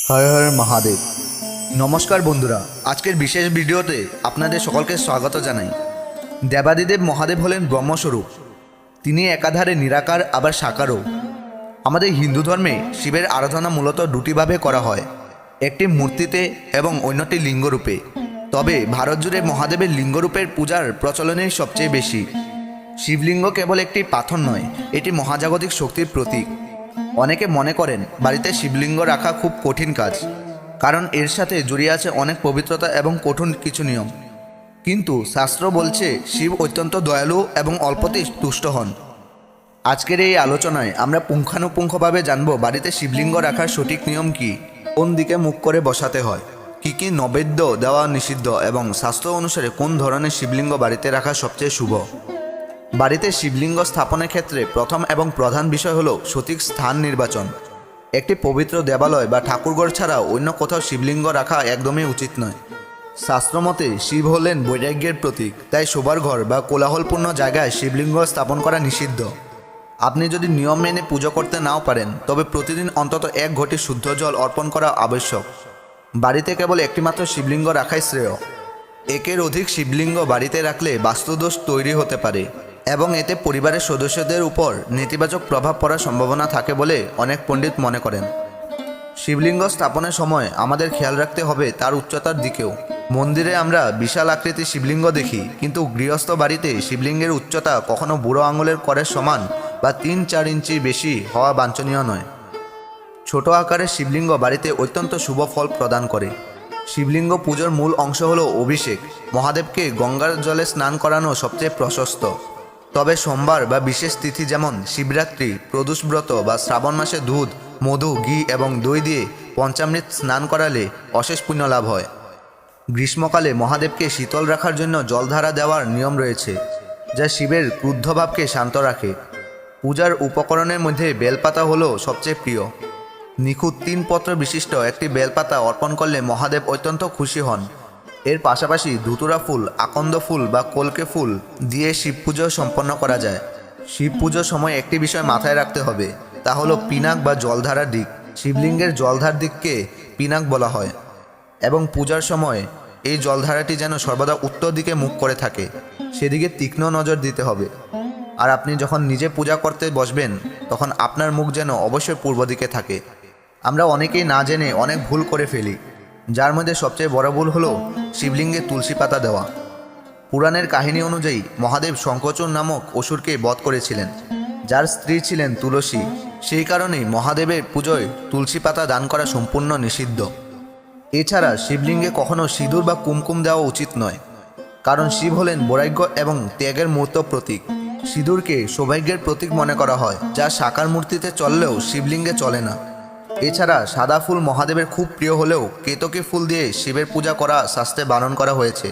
হর হর মহাদেব। নমস্কার বন্ধুরা, আজকের বিশেষ ভিডিওতে আপনাদের সকলকে স্বাগত জানাই। দেবাদিদেব মহাদেব হলেন ব্রহ্মস্বরূপ। তিনি একাধারে নিরাকার আবার সাকারও। আমাদের হিন্দু ধর্মে শিবের আরাধনা মূলত দুটিভাবে করা হয়, একটি মূর্তিতে এবং অন্যটি লিঙ্গরূপে। তবে ভারত জুড়ে মহাদেবের লিঙ্গরূপের পূজার প্রচলনই সবচেয়ে বেশি। শিবলিঙ্গ কেবল একটি পাথর নয়, এটি মহাজাগতিক শক্তির প্রতীক। অনেকে মনে করেন বাড়িতে শিবলিঙ্গ রাখা খুব কঠিন কাজ, কারণ এর সাথে জড়িয়ে আছে অনেক পবিত্রতা এবং কঠিন কিছু নিয়ম। কিন্তু শাস্ত্র বলছে শিব অত্যন্ত দয়ালু এবং অল্পতেই তুষ্ট হন। আজকের এই আলোচনায় আমরা পুঙ্খানুপুঙ্খভাবে জানব বাড়িতে শিবলিঙ্গ রাখার সঠিক নিয়ম কী, কোন দিকে মুখ করে বসাতে হয়, কী কী নৈবেদ্য দেওয়া নিষিদ্ধ এবং শাস্ত্র অনুসারে কোন ধরনের শিবলিঙ্গ বাড়িতে রাখা সবচেয়ে শুভ। বাড়িতে শিবলিঙ্গ স্থাপনের ক্ষেত্রে প্রথম এবং প্রধান বিষয় হলো সঠিক স্থান নির্বাচন। একটি পবিত্র দেবালয় বা ঠাকুরঘর ছাড়া অন্য কোথাও শিবলিঙ্গ রাখা একদমই উচিত নয়। শাস্ত্রমতে শিব হলেন বৈরাগ্যের প্রতীক, তাই শোবার ঘর বা কোলাহলপূর্ণ জায়গায় শিবলিঙ্গ স্থাপন করা নিষিদ্ধ। আপনি যদি নিয়ম মেনে পুজো করতে নাও পারেন, তবে প্রতিদিন অন্তত 1 ঘটি শুদ্ধ জল অর্পণ করা আবশ্যক। বাড়িতে কেবল একটিমাত্র শিবলিঙ্গ রাখাই শ্রেয়। একের অধিক শিবলিঙ্গ বাড়িতে রাখলে বাস্তুদোষ তৈরি হতে পারে এবং এতে পরিবারের সদস্যদের উপর নেতিবাচক প্রভাব পড়ার সম্ভাবনা থাকে বলে অনেক পণ্ডিত মনে করেন। শিবলিঙ্গ স্থাপনের সময় আমাদের খেয়াল রাখতে হবে তার উচ্চতার দিকেও। মন্দিরে আমরা বিশাল আকৃতির শিবলিঙ্গ দেখি, কিন্তু গৃহস্থ বাড়িতে শিবলিঙ্গের উচ্চতা কখনো বুড়ো আঙুলের করের সমান বা 3-4 ইঞ্চি বেশি হওয়া বাঞ্ছনীয় নয়। ছোট আকারের শিবলিঙ্গ বাড়িতে অত্যন্ত শুভ ফল প্রদান করে। শিবলিঙ্গ পুজোর মূল অংশ হলো অভিষেক। মহাদেবকে গঙ্গার জলে স্নান করানো সবচেয়ে প্রশস্ত। তবে সোমবার বা বিশেষ তিথি যেমন শিবরাত্রি, প্রদোষব্রত বা শ্রাবণ মাসে দুধ, মধু, ঘি এবং দই দিয়ে পঞ্চামৃত স্নান করালে অশেষ পুণ্য লাভ হয়। গ্রীষ্মকালে মহাদেবকে শীতল রাখার জন্য জলধারা দেওয়ার নিয়ম রয়েছে, যা শিবের ক্রুদ্ধভাবকে শান্ত রাখে। পূজার উপকরণের মধ্যে বেলপাতা হলো সবচেয়ে প্রিয়। নিখুঁত 3 পত্র বিশিষ্ট একটি বেলপাতা অর্পণ করলে মহাদেব অত্যন্ত খুশি হন। এর পাশাপাশি ধুতুরা ফুল, আকন্দ ফুল বা কলকে ফুল দিয়ে শিব পুজো সম্পন্ন করা যায়। শিব পুজোর সময় একটি বিষয় মাথায় রাখতে হবে, তা হলো পিনাক বা জলধারার দিক। শিবলিঙ্গের জলধার দিককে পিনাক বলা হয় এবং পূজার সময় এই জলধারাটি যেন সর্বদা উত্তর দিকে মুখ করে থাকে, সেদিকে তীক্ষ্ণ নজর দিতে হবে। আর আপনি যখন নিজে পূজা করতে বসবেন, তখন আপনার মুখ যেন অবশ্যই পূর্ব দিকে থাকে। আমরা অনেকেই না জেনে অনেক ভুল করে ফেলি, যার মধ্যে সবচেয়ে বড় ভুল হলো শিবলিঙ্গে তুলসী পাতা দেওয়া। পুরাণের কাহিনী অনুযায়ী মহাদেব শঙ্খচূড় নামক অসুরকে বধ করেছিলেন, যার স্ত্রী ছিলেন তুলসী। সেই কারণেই মহাদেবের পুজোয় তুলসী পাতা দান করা সম্পূর্ণ নিষিদ্ধ। এছাড়া শিবলিঙ্গে কখনো সিঁদুর বা কুমকুম দেওয়া উচিত নয়, কারণ শিব হলেন বৈরাগ্য এবং ত্যাগের মূর্ত প্রতীক। সিঁদুরকে সৌভাগ্যের প্রতীক মনে করা হয়, যা সাকার মূর্তিতে চললেও শিবলিঙ্গে চলে না। এছাড়া সাদা ফুল মহাদেবের খুব প্রিয় হলেও কেতকী ফুল দিয়ে শিবের পূজা করা শাস্ত্রে বারণ করা হয়েছে।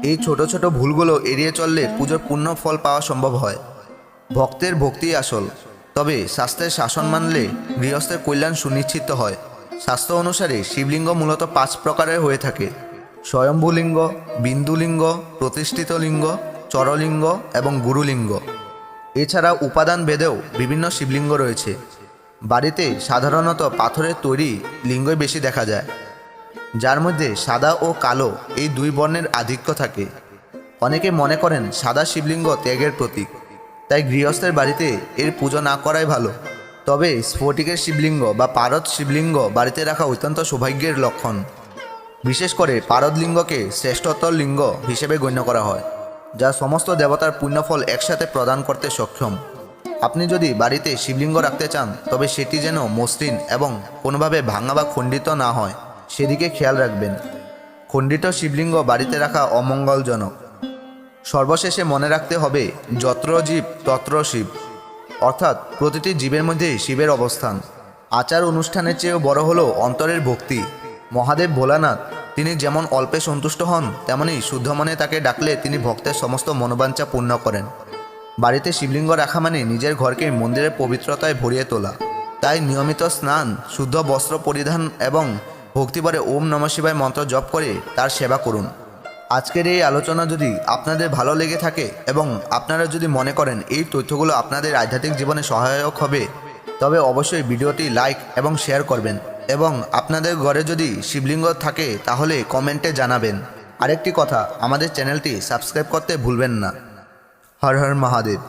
এই ছোট ছোট ভুলগুলো এড়িয়ে চললে পুজোর পূর্ণ ফল পাওয়া সম্ভব হয়। ভক্তের ভক্তিই আসল, তবে শাস্ত্রের শাসন মানলে গৃহস্থের কল্যাণ সুনিশ্চিত হয়। শাস্ত্র অনুসারে শিবলিঙ্গ মূলত 5 প্রকারের হয়ে থাকে: স্বয়ম্ভূলিঙ্গ, বিন্দুলিঙ্গ, প্রতিষ্ঠিত লিঙ্গ, চরলিঙ্গ এবং গুরুলিঙ্গ। এছাড়া উপাদান ভেদেও বিভিন্ন শিবলিঙ্গ রয়েছে। বাড়িতে সাধারণত পাথরের তৈরি লিঙ্গই বেশি দেখা যায়, যার মধ্যে সাদা ও কালো এই 2 বর্ণের আধিক্য থাকে। অনেকে মনে করেন সাদা শিবলিঙ্গ ত্যাগের প্রতীক, তাই গৃহস্থের বাড়িতে এর পুজো না করাই ভালো। তবে স্ফটিকের শিবলিঙ্গ বা পারদ শিবলিঙ্গ বাড়িতে রাখা অত্যন্ত সৌভাগ্যের লক্ষণ। বিশেষ করে পারদ লিঙ্গকে শ্রেষ্ঠতর লিঙ্গ হিসেবে গণ্য করা হয়, যা সমস্ত দেবতার পুণ্যফল একসাথে প্রদান করতে সক্ষম। আপনি যদি বাড়িতে শিবলিঙ্গ রাখতে চান, তবে সেটি যেন মসৃণ এবং কোনোভাবে ভাঙা বা খণ্ডিত না হয়, সেদিকে খেয়াল রাখবেন। খণ্ডিত শিবলিঙ্গ বাড়িতে রাখা অমঙ্গলজনক। সর্বশেষে মনে রাখতে হবে যত্র জীব তত্র শিব, অর্থাৎ প্রতিটি জীবের মধ্যেই শিবের অবস্থান। আচার অনুষ্ঠানের চেয়েও বড় হলো অন্তরের ভক্তি। মহাদেব ভোলানাথ, তিনি যেমন অল্পে সন্তুষ্ট হন, তেমনি শুদ্ধ মনে তাকে ডাকলে তিনি ভক্তের সমস্ত মনোবাঞ্ছা পূর্ণ করেন। বাড়িতে শিবলিঙ্গ রাখা মানে নিজের ঘরকে মন্দিরের পবিত্রতায় ভরিয়ে তোলা। তাই নিয়মিত স্নান, শুদ্ধ বস্ত্র পরিধান এবং ভক্তিভরে ওম নমঃ শিবায় মন্ত্র জপ করে তার সেবা করুন। আজকের এই আলোচনা যদি আপনাদের ভালো লেগে থাকে এবং আপনারা যদি মনে করেন এই তথ্যগুলো আপনাদের আধ্যাত্মিক জীবনে সহায়ক হবে, তবে অবশ্যই ভিডিওটি লাইক এবং শেয়ার করবেন এবং আপনাদের ঘরে যদি শিবলিঙ্গ থাকে তাহলে কমেন্টে জানাবেন। আরেকটি কথা, আমাদের চ্যানেলটি সাবস্ক্রাইব করতে ভুলবেন না। হর হর মহাদেব।